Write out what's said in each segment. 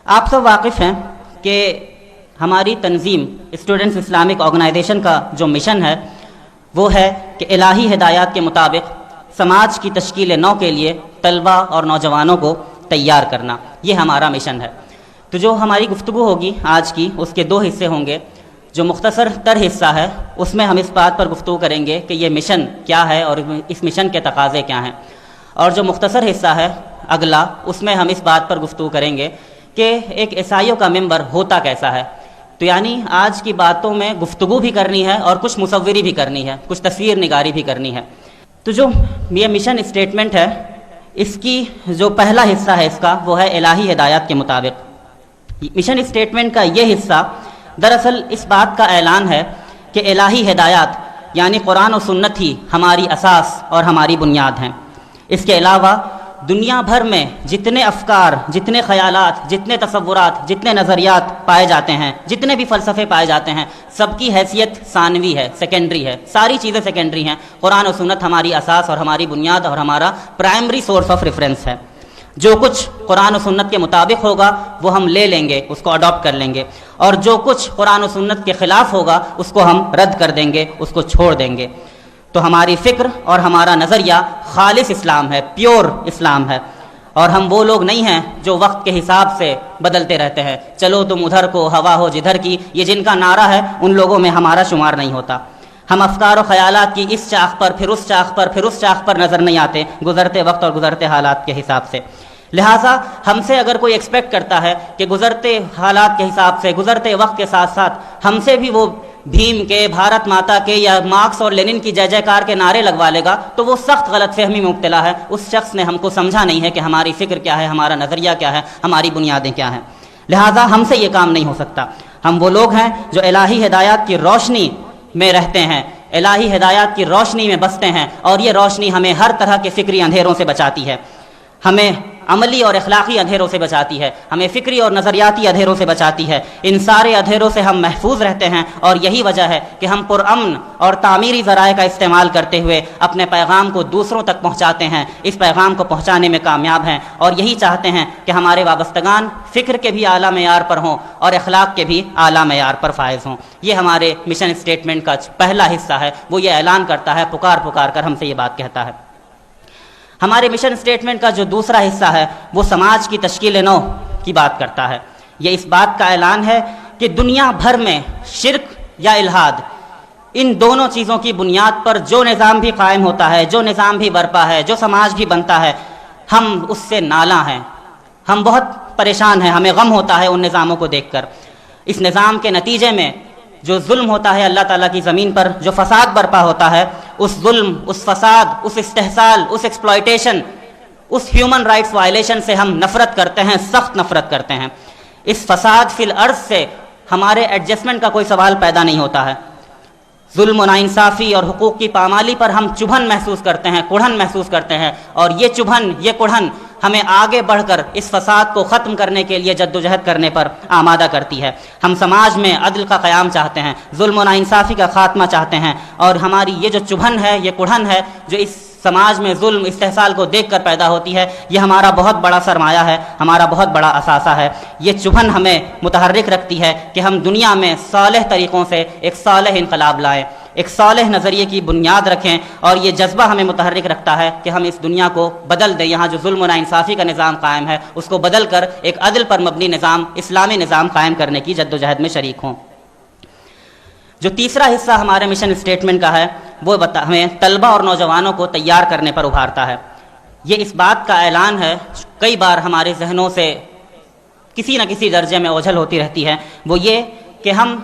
آپ سب واقف ہیں کہ ہماری تنظیم اسٹوڈنٹس اسلامک آرگنائزیشن کا جو مشن ہے وہ ہے کہ الہی ہدایات کے مطابق سماج کی تشکیل نو کے لیے طلبہ اور نوجوانوں کو تیار کرنا، یہ ہمارا مشن ہے۔ تو جو ہماری گفتگو ہوگی آج کی، اس کے دو حصے ہوں گے۔ جو مختصر تر حصہ ہے اس میں ہم اس بات پر گفتگو کریں گے کہ یہ مشن کیا ہے اور اس مشن کے تقاضے کیا ہیں، اور جو مختصر حصہ ہے اگلا، اس میں ہم اس بات پر گفتگو کریں گے کہ ایک عیسائیوں کا ممبر ہوتا کیسا ہے۔ تو یعنی آج کی باتوں میں گفتگو بھی کرنی ہے اور کچھ مصوری بھی کرنی ہے، کچھ تصویر نگاری بھی کرنی ہے۔ تو جو یہ مشن اسٹیٹمنٹ ہے، اس کی جو پہلا حصہ ہے اس کا، وہ ہے الہی ہدایات کے مطابق۔ مشن اسٹیٹمنٹ کا یہ حصہ دراصل اس بات کا اعلان ہے کہ الہی ہدایات یعنی قرآن و سنت ہی ہماری اساس اور ہماری بنیاد ہیں۔ اس کے علاوہ دنیا بھر میں جتنے افکار، جتنے خیالات، جتنے تصورات، جتنے نظریات پائے جاتے ہیں، جتنے بھی فلسفے پائے جاتے ہیں، سب کی حیثیت ثانوی ہے، سیکنڈری ہے، ساری چیزیں سیکنڈری ہیں۔ قرآن و سنت ہماری اساس اور ہماری بنیاد اور ہمارا پرائمری سورس آف ریفرنس ہے۔ جو کچھ قرآن و سنت کے مطابق ہوگا وہ ہم لے لیں گے، اس کو اڈاپٹ کر لیں گے، اور جو کچھ قرآن و سنت کے خلاف ہوگا اس کو ہم رد کر دیں گے، اس کو چھوڑ دیں گے۔ تو ہماری فکر اور ہمارا نظریہ خالص اسلام ہے، پیور اسلام ہے، اور ہم وہ لوگ نہیں ہیں جو وقت کے حساب سے بدلتے رہتے ہیں۔ چلو تم ادھر کو، ہوا ہو جدھر کی، یہ جن کا نعرہ ہے ان لوگوں میں ہمارا شمار نہیں ہوتا۔ ہم افکار و خیالات کی اس چاخ پر، پھر اس چاخ پر، پھر اس چاخ پر نظر نہیں آتے گزرتے وقت اور گزرتے حالات کے حساب سے۔ لہٰذا ہم سے اگر کوئی ایکسپیکٹ کرتا ہے کہ گزرتے حالات کے حساب سے، گزرتے وقت کے ساتھ ساتھ ہم سے بھی وہ بھیم کے، بھارت ماتا کے یا مارکس اور لینن کی جے جے کار کے نعرے لگوا لے گا تو وہ سخت غلط فہمی میں مبتلا ہے۔ اس شخص نے ہم کو سمجھا نہیں ہے کہ ہماری فکر کیا ہے، ہمارا نظریہ کیا ہے، ہماری بنیادیں کیا ہیں۔ لہٰذا ہم سے یہ کام نہیں ہو سکتا۔ ہم وہ لوگ ہیں جو الہی ہدایات کی روشنی میں رہتے ہیں، الہی ہدایات کی روشنی میں بستے ہیں، اور یہ روشنی ہمیں ہر طرح کے فکری اندھیروں سے بچاتی ہے، ہمیں عملی اور اخلاقی اندھیروں سے بچاتی ہے، ہمیں فکری اور نظریاتی اندھیروں سے بچاتی ہے۔ ان سارے اندھیروں سے ہم محفوظ رہتے ہیں، اور یہی وجہ ہے کہ ہم پرامن اور تعمیری ذرائع کا استعمال کرتے ہوئے اپنے پیغام کو دوسروں تک پہنچاتے ہیں، اس پیغام کو پہنچانے میں کامیاب ہیں، اور یہی چاہتے ہیں کہ ہمارے وابستگان فکر کے بھی اعلیٰ معیار پر ہوں اور اخلاق کے بھی اعلیٰ معیار پر فائز ہوں۔ یہ ہمارے مشن اسٹیٹمنٹ کا پہلا حصہ ہے، وہ یہ اعلان کرتا ہے، پکار پکار کر ہم سے یہ بات کہتا ہے۔ ہمارے مشن اسٹیٹمنٹ کا جو دوسرا حصہ ہے وہ سماج کی تشکیل نو کی بات کرتا ہے۔ یہ اس بات کا اعلان ہے کہ دنیا بھر میں شرک یا الحاد، ان دونوں چیزوں کی بنیاد پر جو نظام بھی قائم ہوتا ہے، جو نظام بھی برپا ہے، جو سماج بھی بنتا ہے، ہم اس سے نالاں ہیں، ہم بہت پریشان ہیں، ہمیں غم ہوتا ہے ان نظاموں کو دیکھ کر۔ اس نظام کے نتیجے میں جو ظلم ہوتا ہے اللہ تعالیٰ کی زمین پر، جو فساد برپا ہوتا ہے، اس ظلم، اس فساد، اس استحصال، اس ایکسپلائٹیشن، اس ہیومن رائٹس وائلیشن سے ہم نفرت کرتے ہیں، سخت نفرت کرتے ہیں۔ اس فساد فی الارض سے ہمارے ایڈجسٹمنٹ کا کوئی سوال پیدا نہیں ہوتا ہے۔ ظلم و ناانصافی اور حقوق کی پامالی پر ہم چبھن محسوس کرتے ہیں، کڑھن محسوس کرتے ہیں، اور یہ چبھن، یہ کڑھن ہمیں آگے بڑھ کر اس فساد کو ختم کرنے کے لیے جدوجہد کرنے پر آمادہ کرتی ہے۔ ہم سماج میں عدل کا قیام چاہتے ہیں، ظلم و ناانصافی کا خاتمہ چاہتے ہیں، اور ہماری یہ جو چبھن ہے، یہ کڑھن ہے جو اس سماج میں ظلم استحصال کو دیکھ کر پیدا ہوتی ہے، یہ ہمارا بہت بڑا سرمایہ ہے، ہمارا بہت بڑا اثاثہ ہے۔ یہ چبھن ہمیں متحرک رکھتی ہے کہ ہم دنیا میں صالح طریقوں سے ایک صالح انقلاب لائیں، ایک صالح نظریے کی بنیاد رکھیں، اور یہ جذبہ ہمیں متحرک رکھتا ہے کہ ہم اس دنیا کو بدل دیں۔ یہاں جو ظلم و ناانصافی کا نظام قائم ہے اس کو بدل کر ایک عدل پر مبنی نظام، اسلامی نظام قائم کرنے کی جدوجہد میں شریک ہوں۔ جو تیسرا حصہ ہمارے مشن اسٹیٹمنٹ کا ہے وہ ہمیں طلبہ اور نوجوانوں کو تیار کرنے پر ابھارتا ہے۔ یہ اس بات کا اعلان ہے، کئی بار ہمارے ذہنوں سے کسی نہ کسی درجے میں اوجھل ہوتی رہتی ہے، وہ یہ کہ ہم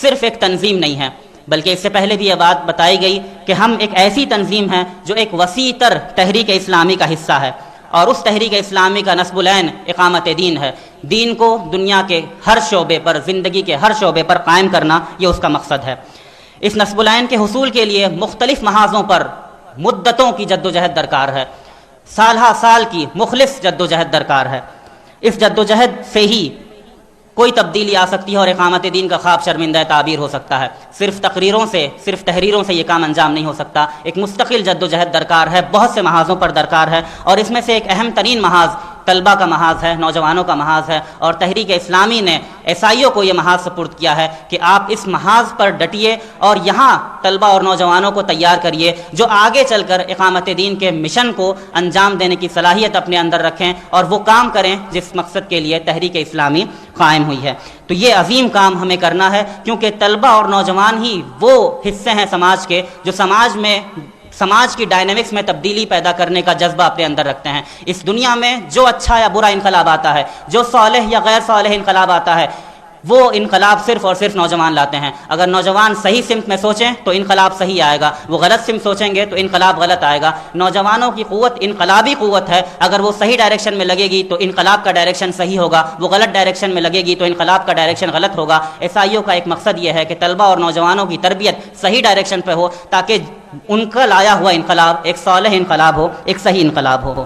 صرف ایک تنظیم نہیں ہیں، بلکہ اس سے پہلے بھی یہ بات بتائی گئی کہ ہم ایک ایسی تنظیم ہیں جو ایک وسیع تر تحریک اسلامی کا حصہ ہے، اور اس تحریک اسلامی کا نصب العین اقامت دین ہے۔ دین کو دنیا کے ہر شعبے پر، زندگی کے ہر شعبے پر قائم کرنا، یہ اس کا مقصد ہے۔ اس نصب العین کے حصول کے لیے مختلف محاذوں پر مدتوں کی جدوجہد درکار ہے، سال ہا سال کی مخلص جدوجہد درکار ہے۔ اس جدوجہد سے ہی کوئی تبدیلی آ سکتی ہے اور اقامت دین کا خواب شرمندہ تعبیر ہو سکتا ہے۔ صرف تقریروں سے، صرف تحریروں سے یہ کام انجام نہیں ہو سکتا، ایک مستقل جدوجہد درکار ہے، بہت سے محاذوں پر درکار ہے، اور اس میں سے ایک اہم ترین محاذ طلبہ کا محاذ ہے، نوجوانوں کا محاذ ہے، اور تحریک اسلامی نے ایسائیوں کو یہ محاذ سپرد کیا ہے کہ آپ اس محاذ پر ڈٹیے اور یہاں طلبہ اور نوجوانوں کو تیار کریے جو آگے چل کر اقامت دین کے مشن کو انجام دینے کی صلاحیت اپنے اندر رکھیں اور وہ کام کریں جس مقصد کے لیے تحریک اسلامی قائم ہوئی ہے۔ تو یہ عظیم کام ہمیں کرنا ہے، کیونکہ طلبہ اور نوجوان ہی وہ حصے ہیں سماج کے جو سماج کی ڈائنامکس میں تبدیلی پیدا کرنے کا جذبہ اپنے اندر رکھتے ہیں۔ اس دنیا میں جو اچھا یا برا انقلاب آتا ہے، جو صالح یا غیر صالح انقلاب آتا ہے، وہ انقلاب صرف اور صرف نوجوان لاتے ہیں۔ اگر نوجوان صحیح سمت میں سوچیں تو انقلاب صحیح آئے گا، وہ غلط سمت سوچیں گے تو انقلاب غلط آئے گا۔ نوجوانوں کی قوت انقلابی قوت ہے، اگر وہ صحیح ڈائریکشن میں لگے گی تو انقلاب کا ڈائریکشن صحیح ہوگا، وہ غلط ڈائریکشن میں لگے گی تو انقلاب کا ڈائریکشن غلط ہوگا۔ عیسائیوں کا ایک مقصد یہ ہے کہ طلبہ اور نوجوانوں کی تربیت صحیح ڈائریکشن پہ ہو، تاکہ ان کا لایا ہوا انقلاب ایک صالح انقلاب ہو، ایک صحیح انقلاب ہو۔